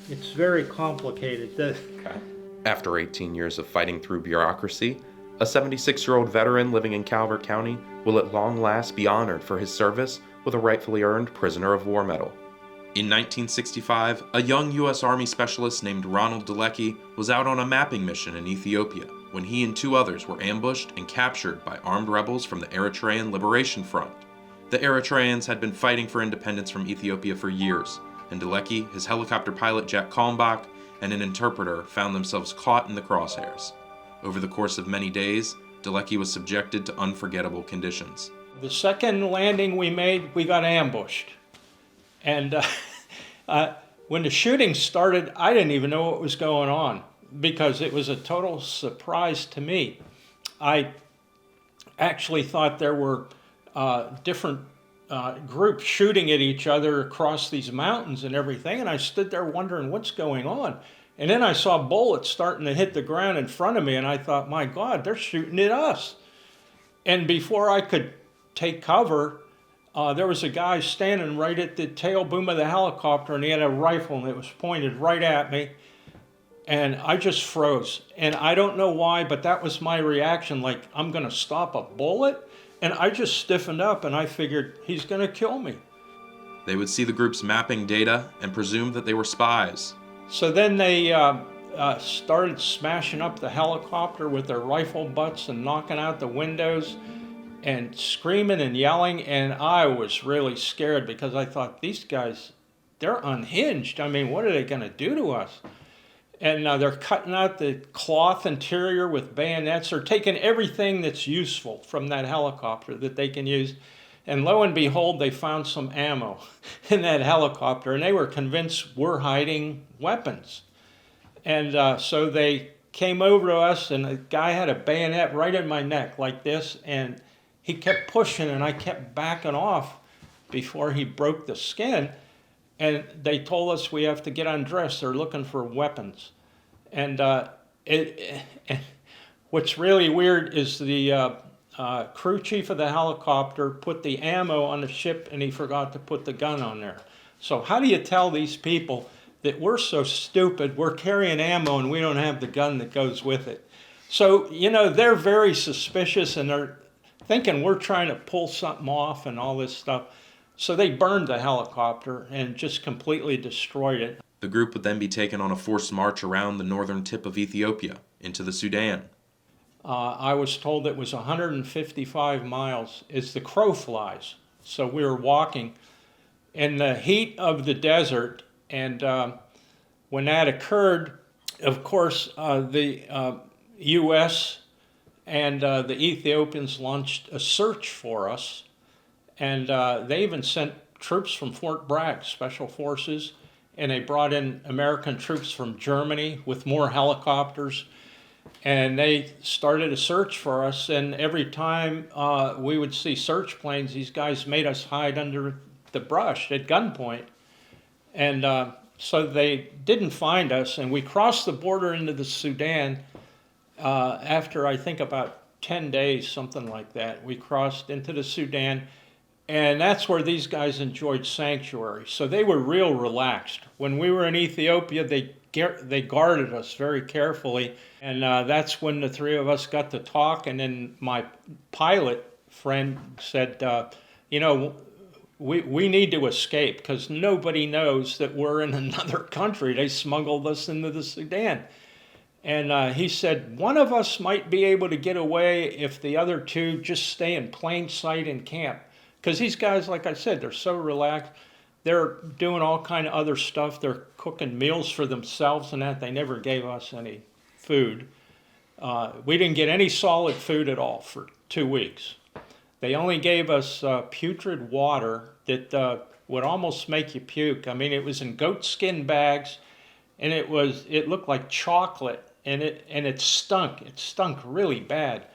It's very complicated. Okay. After 18 years of fighting through bureaucracy, a 76-year-old veteran living in Calvert County will at long last be honored for his service with a rightfully earned Prisoner of War Medal. In 1965, a young U.S. Army specialist named Ronald Dolecki was out on a mapping mission in Ethiopia when he and two others were ambushed and captured by armed rebels from the Eritrean Liberation Front. The Eritreans had been fighting for independence from Ethiopia for years, and Dolecki, his helicopter pilot Jack Kalmbach, and an interpreter found themselves caught in the crosshairs. Over the course of many days, Dolecki was subjected to unforgettable conditions. The second landing we made, we got ambushed. And when the shooting started, I didn't even know what was going on because it was a total surprise to me. I actually thought there were different groups shooting at each other across these mountains and everything, and I stood there wondering what's going on. And then I saw bullets starting to hit the ground in front of me, and I thought, my God, they're shooting at us. And before I could take cover, there was a guy standing right at the tail boom of the helicopter, and he had a rifle, and it was pointed right at me. And I just froze. And I don't know why, but that was my reaction, like, I'm going to stop a bullet? And I just stiffened up, and I figured, he's going to kill me. They would see the group's mapping data and presumed that they were spies. So then they started smashing up the helicopter with their rifle butts and knocking out the windows and screaming and yelling, and I was really scared because I thought, these guys, they're unhinged. I mean, what are they going to do to us? And they're cutting out the cloth interior with bayonets. They're taking everything that's useful from that helicopter that they can use. And lo and behold, they found some ammo in that helicopter, and they were convinced we're hiding weapons. And so they came over to us, and the guy had a bayonet right in my neck like this, and he kept pushing, and I kept backing off before he broke the skin. And they told us we have to get undressed. They're looking for weapons. And what's really weird is the crew chief of the helicopter put the ammo on the ship, and he forgot to put the gun on there. So how do you tell these people that we're so stupid, we're carrying ammo and we don't have the gun that goes with it? So, you know, they're very suspicious, and they're thinking we're trying to pull something off and all this stuff. So they burned the helicopter and just completely destroyed it. The group would then be taken on a forced march around the northern tip of Ethiopia into the Sudan. I was told it was 155 miles as the crow flies. So we were walking in the heat of the desert, and when that occurred, of course, the U.S. and the Ethiopians launched a search for us, and they even sent troops from Fort Bragg, Special Forces, and they brought in American troops from Germany with more helicopters. And they started a search for us, and every time we would see search planes, these guys made us hide under the brush at gunpoint. And so they didn't find us, and we crossed the border into the Sudan after, I think, about 10 days, something like that. We crossed into the Sudan, and that's where these guys enjoyed sanctuary. So they were real relaxed. When we were in Ethiopia, they guarded us very carefully, and that's when the three of us got to talk. And then my pilot friend said, you know, we need to escape because nobody knows that we're in another country. They smuggled us into the Sudan. And he said, one of us might be able to get away if the other two just stay in plain sight in camp. Because these guys, like I said, they're so relaxed. They're doing all kind of other stuff. They're cooking meals for themselves and that. They never gave us any food. We didn't get any solid food at all for 2 weeks. They only gave us putrid water that would almost make you puke. I mean, it was in goat skin bags, and it looked like chocolate, and it stunk. It stunk really bad.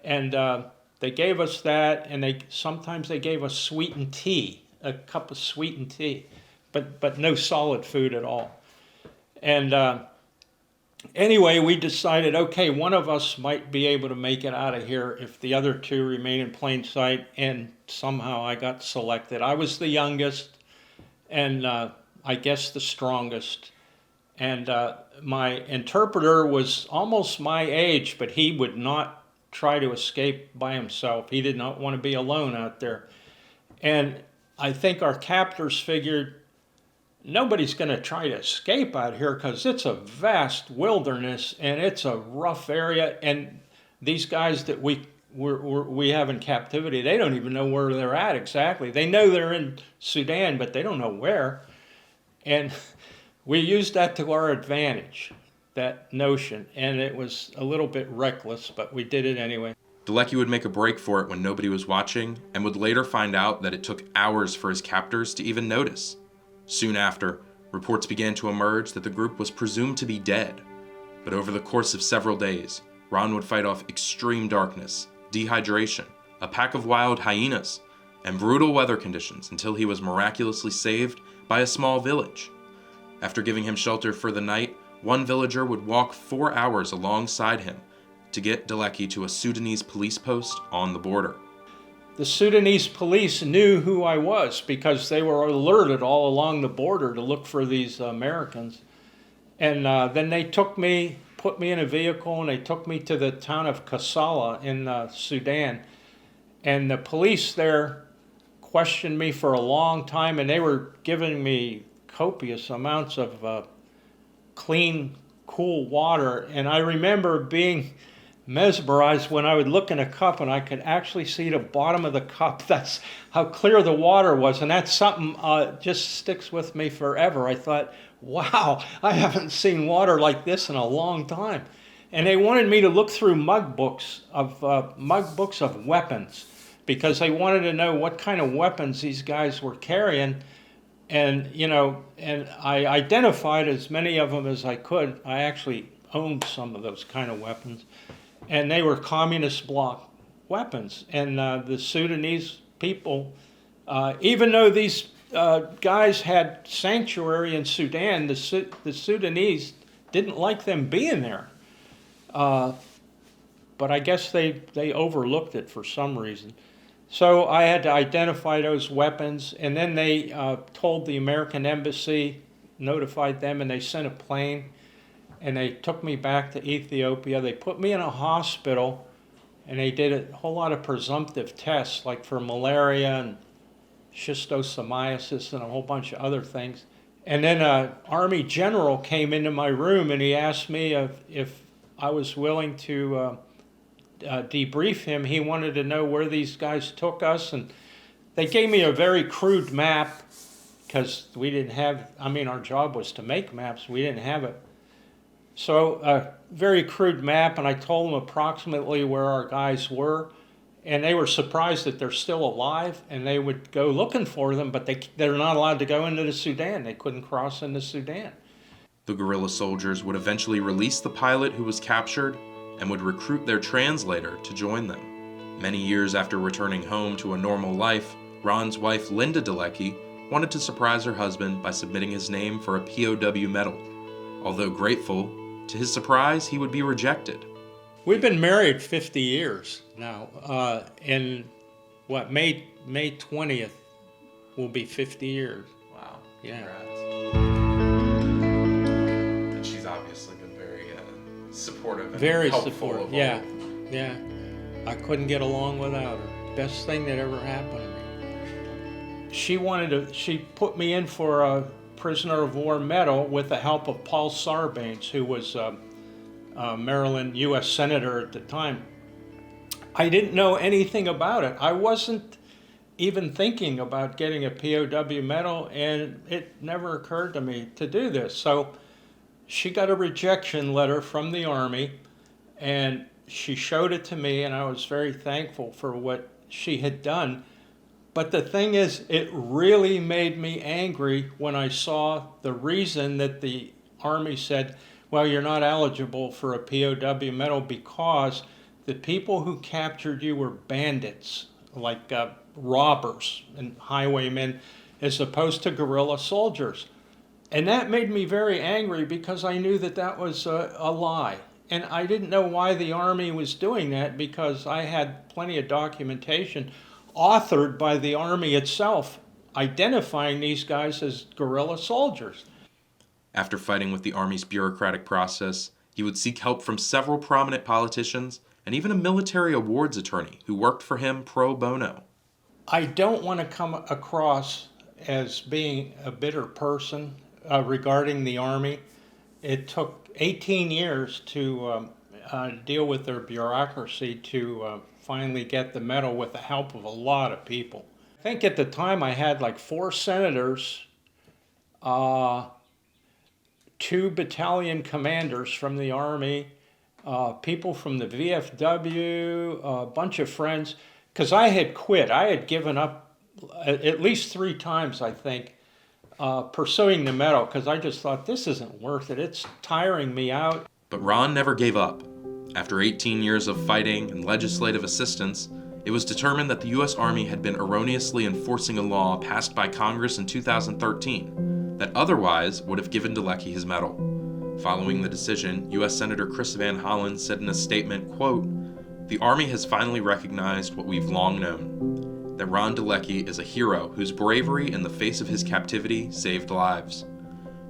And they gave us that, and sometimes they gave us sweetened tea, a cup of sweetened tea, but no solid food at all. And anyway, we decided, okay, one of us might be able to make it out of here if the other two remain in plain sight, and somehow I got selected. I was the youngest, and I guess the strongest. And my interpreter was almost my age, but he would not try to escape by himself. He did not want to be alone out there. And I think our captors figured nobody's going to try to escape out here because it's a vast wilderness and it's a rough area. And these guys that we have in captivity, they don't even know where they're at exactly. They know they're in Sudan, but they don't know where. And we used that to our advantage, that notion, and it was a little bit reckless, but we did it anyway. Dolecki would make a break for it when nobody was watching, and would later find out that it took hours for his captors to even notice. Soon after, reports began to emerge that the group was presumed to be dead. But over the course of several days, Ron would fight off extreme darkness, dehydration, a pack of wild hyenas, and brutal weather conditions until he was miraculously saved by a small village. After giving him shelter for the night, one villager would walk 4 hours alongside him to get Dolecki to a Sudanese police post on the border. The Sudanese police knew who I was because they were alerted all along the border to look for these Americans. And then they put me in a vehicle, and they took me to the town of Kassala in Sudan. And the police there questioned me for a long time, and they were giving me copious amounts of clean, cool water. And I remember being mesmerized when I would look in a cup and I could actually see the bottom of the cup. That's how clear the water was. And that's something just sticks with me forever. I thought, wow, I haven't seen water like this in a long time. And they wanted me to look through mug books of weapons, because they wanted to know what kind of weapons these guys were carrying. And, and I identified as many of them as I could. I actually owned some of those kind of weapons. And they were communist bloc weapons. And the Sudanese people, even though these guys had sanctuary in Sudan, the Sudanese didn't like them being there. But I guess they overlooked it for some reason. So I had to identify those weapons, and then they told the American embassy, notified them, and they sent a plane, and they took me back to Ethiopia. They put me in a hospital, and they did a whole lot of presumptive tests, like for malaria and schistosomiasis and a whole bunch of other things. And then an Army general came into my room, and he asked me if I was willing to debrief him. He wanted to know where these guys took us, and they gave me a very crude map, because we didn't have, our job was to make maps, we didn't have it. So a very crude map, and I told them approximately where our guys were, and they were surprised that they're still alive, and they would go looking for them, but they're not allowed to go into the Sudan. They couldn't cross into Sudan. The guerrilla soldiers would eventually release the pilot who was captured and would recruit their translator to join them. Many years after returning home to a normal life, Ron's wife, Linda Dolecki, wanted to surprise her husband by submitting his name for a POW medal. Although grateful, to his surprise, he would be rejected. We've been married 50 years now. In May 20th will be 50 years. Wow. Yeah. And she's obviously been very supportive and very helpful. Supportive. Yeah. I couldn't get along without her. Best thing that ever happened to me. She put me in for a prisoner of war medal with the help of Paul Sarbanes, who was Maryland U.S. Senator at the time. I didn't know anything about it. I wasn't even thinking about getting a POW medal, and it never occurred to me to do this. So she got a rejection letter from the Army, and she showed it to me, and I was very thankful for what she had done. But the thing is, it really made me angry when I saw the reason that the Army said, well, you're not eligible for a POW medal because the people who captured you were bandits, like robbers and highwaymen, as opposed to guerrilla soldiers. And that made me very angry because I knew that was a lie. And I didn't know why the Army was doing that, because I had plenty of documentation authored by the Army itself identifying these guys as guerrilla soldiers. After fighting with the Army's bureaucratic process, he would seek help from several prominent politicians and even a military awards attorney who worked for him pro bono. I don't want to come across as being a bitter person regarding the Army. It took 18 years to deal with their bureaucracy to finally get the medal with the help of a lot of people. I think at the time I had like 4 senators, 2 battalion commanders from the Army, people from the VFW, a bunch of friends, because I had quit. I had given up at least 3 times, I think, pursuing the medal, because I just thought, this isn't worth it. It's tiring me out. But Ron never gave up. After 18 years of fighting and legislative assistance, it was determined that the U.S. Army had been erroneously enforcing a law passed by Congress in 2013 that otherwise would have given Dolecki his medal. Following the decision, U.S. Senator Chris Van Hollen said in a statement, quote, "The Army has finally recognized what we've long known, that Ron Dolecki is a hero whose bravery in the face of his captivity saved lives.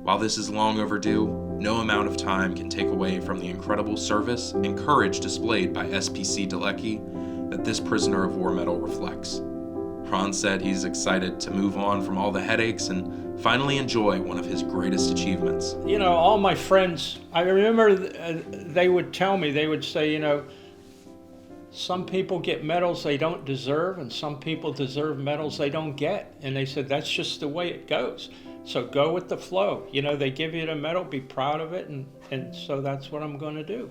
While this is long overdue, no amount of time can take away from the incredible service and courage displayed by SPC Dolecki that this prisoner of war medal reflects." Ron said he's excited to move on from all the headaches and finally enjoy one of his greatest achievements. You know, all my friends, I remember they would tell me, they would say, you know, some people get medals they don't deserve, and some people deserve medals they don't get. And they said, that's just the way it goes. So go with the flow. You know, they give you the medal, be proud of it, and so that's what I'm going to do.